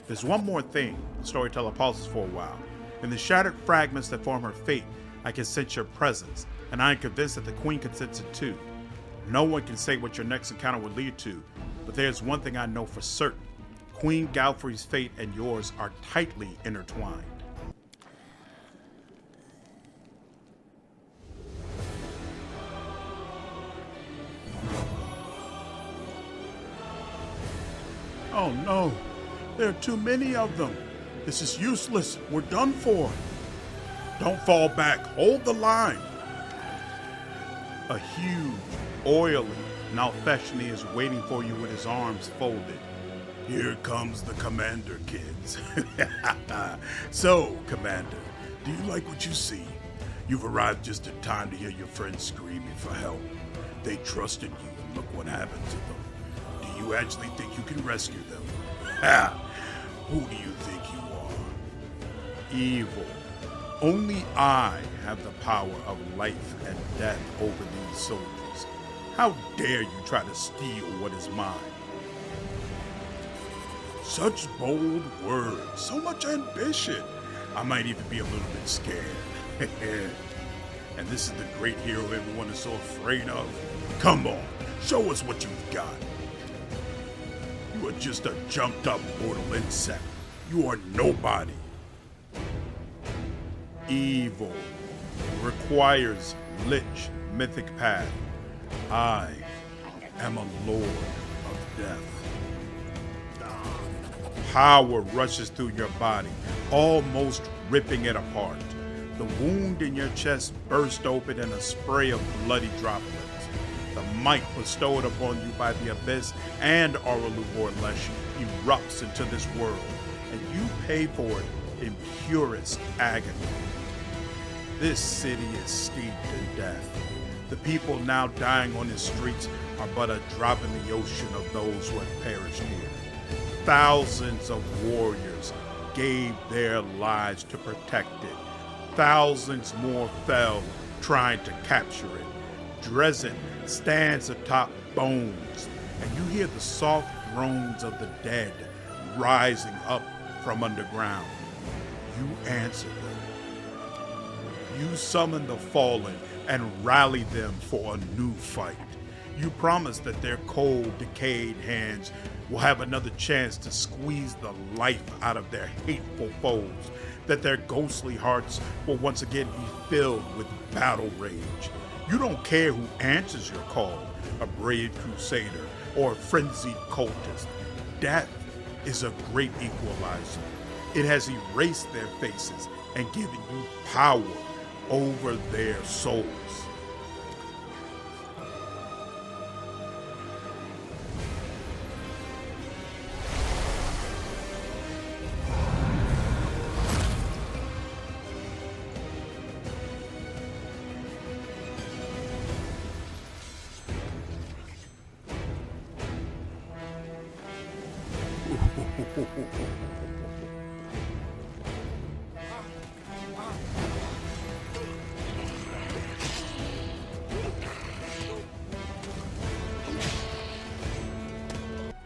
There's one more thing. The storyteller pauses for a while. In the shattered fragments that form her fate, I can sense your presence, and I am convinced that the Queen can sense it too. No one can say what your next encounter will lead to, but there's one thing I know for certain. Queen Galfrey's fate and yours are tightly intertwined. Oh no, there are too many of them. This is useless. We're done for. Don't fall back. Hold the line. A huge, oily Nalfeshni is waiting for you with his arms folded. Here comes the commander, kids. So, Commander, do you like what you see? You've arrived just in time to hear your friends screaming for help. They trusted you, and look what happened to them. Do you actually think you can rescue them? Ha! Who do you think you are? Evil. Only I have the power of life and death over these soldiers. How dare you try to steal what is mine? Such bold words, so much ambition. I might even be a little bit scared. And this is the great hero everyone is so afraid of? Come on, show us what you've got. You are just a jumped up mortal insect. You are nobody. Evil requires Lich mythic path. I am a lord of death. Power rushes through your body, almost ripping it apart. The wound in your chest burst open in a spray of bloody droplets. The might bestowed upon you by the Abyss and Areelu Vorlesh erupts into this world, and you pay for it in purest agony. This city is steeped in death. The people now dying on its streets are but a drop in the ocean of those who have perished here. Thousands of warriors gave their lives to protect it. Thousands more fell trying to capture it. Dresden stands atop bones, and you hear the soft groans of the dead rising up from underground. You answer them. You summon the fallen and rally them for a new fight. You promise that their cold, decayed hands will have another chance to squeeze the life out of their hateful foes, that their ghostly hearts will once again be filled with battle rage. You don't care who answers your call, a brave crusader or a frenzied cultist. Death is a great equalizer. It has erased their faces and given you power over their souls.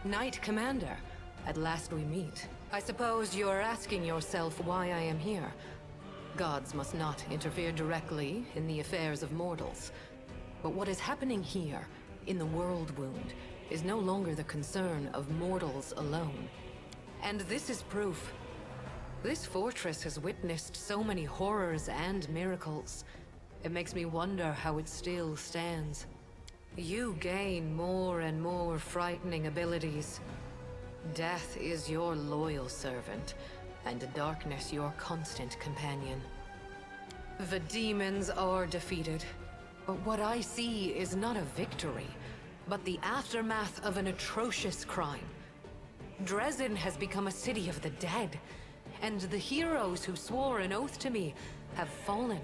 Knight Commander, at last we meet. I suppose you're asking yourself why I am here. Gods must not interfere directly in the affairs of mortals. But what is happening here, in the Worldwound, is no longer the concern of mortals alone. And this is proof. This fortress has witnessed so many horrors and miracles. It makes me wonder how it still stands. You gain more and more frightening abilities. Death is your loyal servant, and darkness your constant companion. The demons are defeated, but what I see is not a victory, but the aftermath of an atrocious crime. Dresden has become a city of the dead, and the heroes who swore an oath to me have fallen,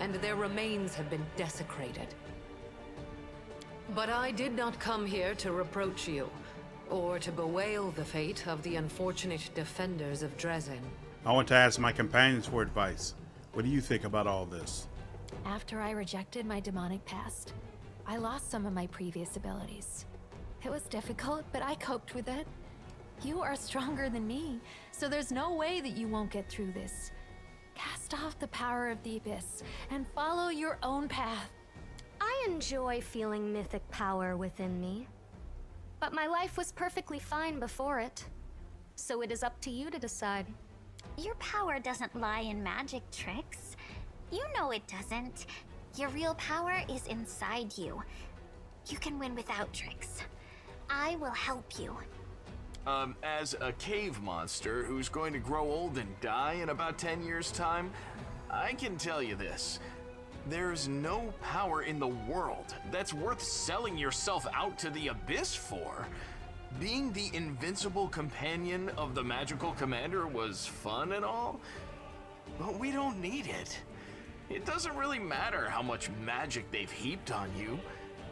and their remains have been desecrated. But I did not come here to reproach you, or to bewail the fate of the unfortunate defenders of Dresden. I want to ask my companions for advice. What do you think about all this? After I rejected my demonic past, I lost some of my previous abilities. It was difficult, but I coped with it. You are stronger than me, so there's no way that you won't get through this. Cast off the power of the abyss and follow your own path. I enjoy feeling mythic power within me. But my life was perfectly fine before it. So it is up to you to decide. Your power doesn't lie in magic tricks. You know it doesn't. Your real power is inside you. You can win without tricks. I will help you. As a cave monster who's going to grow old and die in about 10 years' time, I can tell you this. There's no power in the world that's worth selling yourself out to the abyss for. Being the invincible companion of the magical commander was fun and all, but we don't need it. It doesn't really matter how much magic they've heaped on you.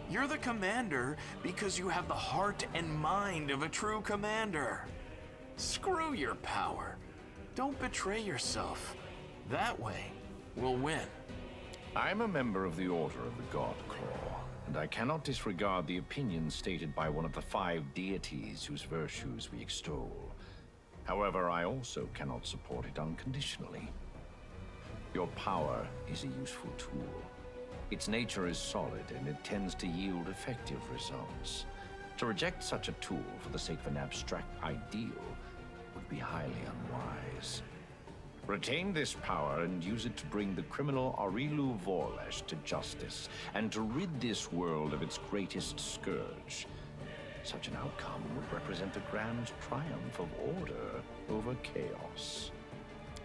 You're the commander because you have the heart and mind of a true commander. Screw your power. Don't betray yourself. That way, we'll win. I'm a member of the Order of the God Claw, and I cannot disregard the opinions stated by one of the 5 deities whose virtues we extol. However, I also cannot support it unconditionally. Your power is a useful tool. Its nature is solid, and it tends to yield effective results. To reject such a tool for the sake of an abstract ideal would be highly unwise. Retain this power and use it to bring the criminal Areelu Vorlesh to justice, and to rid this world of its greatest scourge. Such an outcome would represent the grand triumph of order over chaos.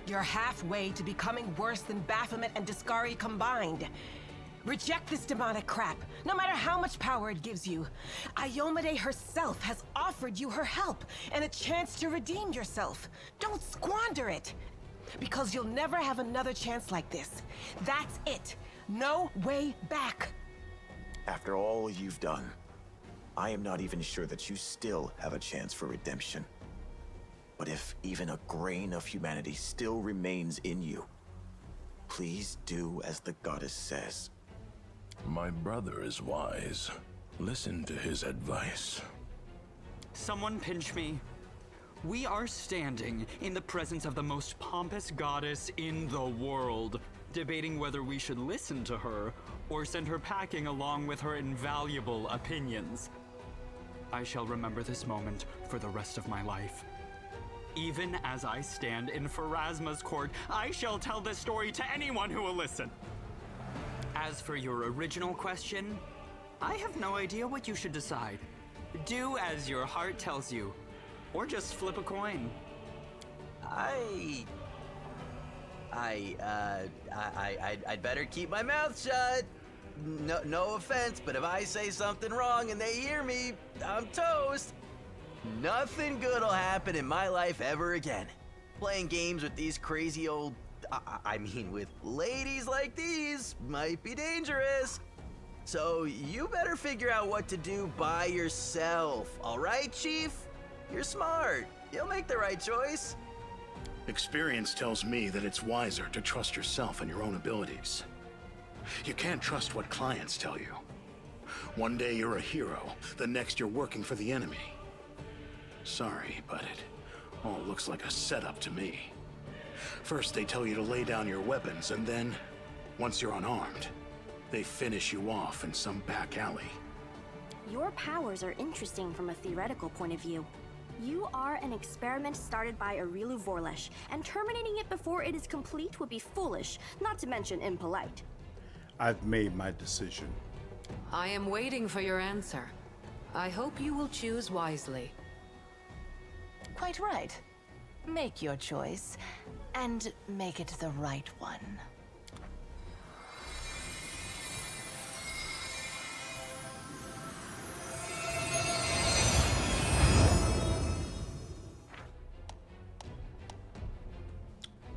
You're halfway to becoming worse than Baphomet and Deskari combined. Reject this demonic crap, no matter how much power it gives you. Iyomade herself has offered you her help and a chance to redeem yourself. Don't squander it, because you'll never have another chance like this. That's it. No way back. After all you've done, I am not even sure that you still have a chance for redemption. But if even a grain of humanity still remains in you, please do as the goddess says. My brother is wise. Listen to his advice. Someone pinch me. We are standing in the presence of the most pompous goddess in the world, debating whether we should listen to her or send her packing along with her invaluable opinions. I shall remember this moment for the rest of my life. Even as I stand in Pharasma's court, I shall tell this story to anyone who will listen. As for your original question, I have no idea what you should decide. Do as your heart tells you, or just flip a coin. I'd better keep my mouth shut. No offense, but if I say something wrong and they hear me, I'm toast. Nothing good will happen in my life ever again. Playing games with these crazy old... with ladies like these might be dangerous. So you better figure out what to do by yourself, all right, Chief? You're smart. You'll make the right choice. Experience tells me that it's wiser to trust yourself and your own abilities. You can't trust what clients tell you. One day you're a hero, the next you're working for the enemy. Sorry, but it all looks like a setup to me. First they tell you to lay down your weapons, and then, once you're unarmed, they finish you off in some back alley. Your powers are interesting from a theoretical point of view. You are an experiment started by Areelu Vorlesh, and terminating it before it is complete would be foolish, not to mention impolite. I've made my decision. I am waiting for your answer. I hope you will choose wisely. Quite right. Make your choice, and make it the right one.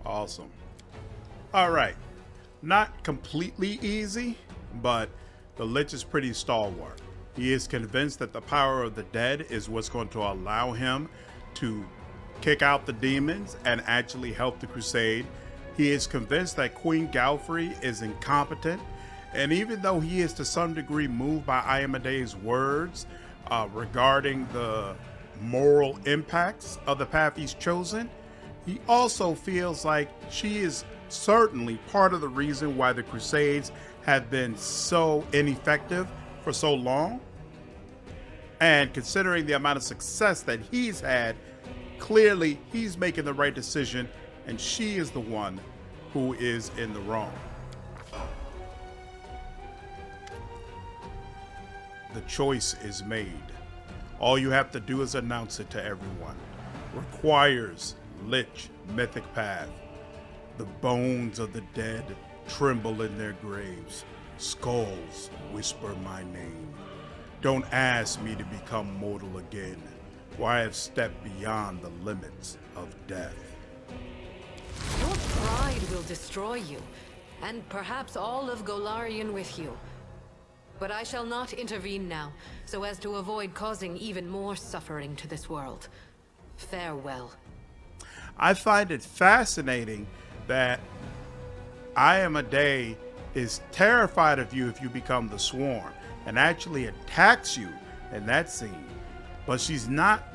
Awesome. All right. Not completely easy, but the Lich is pretty stalwart. He is convinced that the power of the dead is what's going to allow him to kick out the demons and actually help the Crusade. He is convinced that Queen Galfrey is incompetent, and even though he is to some degree moved by Iomede's words regarding the moral impacts of the path he's chosen, he also feels like she is certainly part of the reason why the Crusades have been so ineffective for so long. And considering the amount of success that he's had, clearly he's making the right decision, and she is the one who is in the wrong. The choice is made. All you have to do is announce it to everyone. Requires Lich mythic path. The bones of the dead tremble in their graves. Skulls whisper my name. Don't ask me to become mortal again, for I have stepped beyond the limits of death. Your pride will destroy you, and perhaps all of Golarion with you. But I shall not intervene now, so as to avoid causing even more suffering to this world. Farewell. I find it fascinating that Iomedae is terrified of you if you become the Swarm, and actually attacks you in that scene. But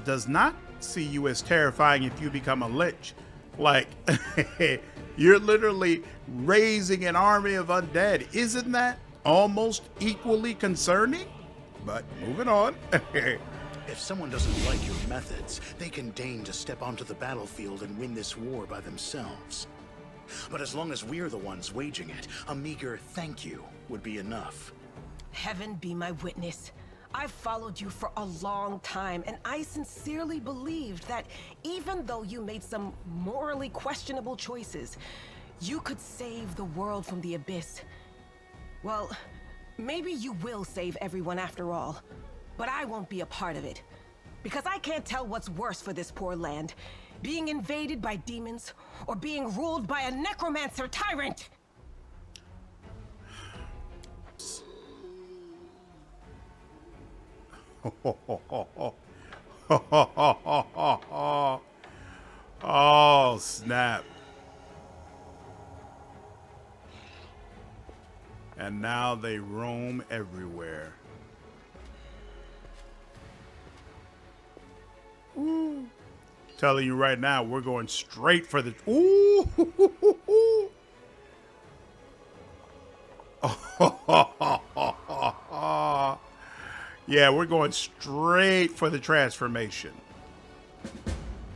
does not see you as terrifying if you become a Lich. Like, you're literally raising an army of undead. Isn't that almost equally concerning? But moving on. If someone doesn't like your methods, they can deign to step onto the battlefield and win this war by themselves. But as long as we're the ones waging it, a meager thank you would be enough. Heaven be my witness. I've followed you for a long time, and I sincerely believed that even though you made some morally questionable choices, you could save the world from the abyss. Well, maybe you will save everyone after all, but I won't be a part of it. Because I can't tell what's worse for this poor land, being invaded by demons or being ruled by a necromancer tyrant! Oh, snap. And now they roam everywhere. Ooh. Telling you right now, we're going straight for the... Ooh. Yeah, we're going straight for the transformation.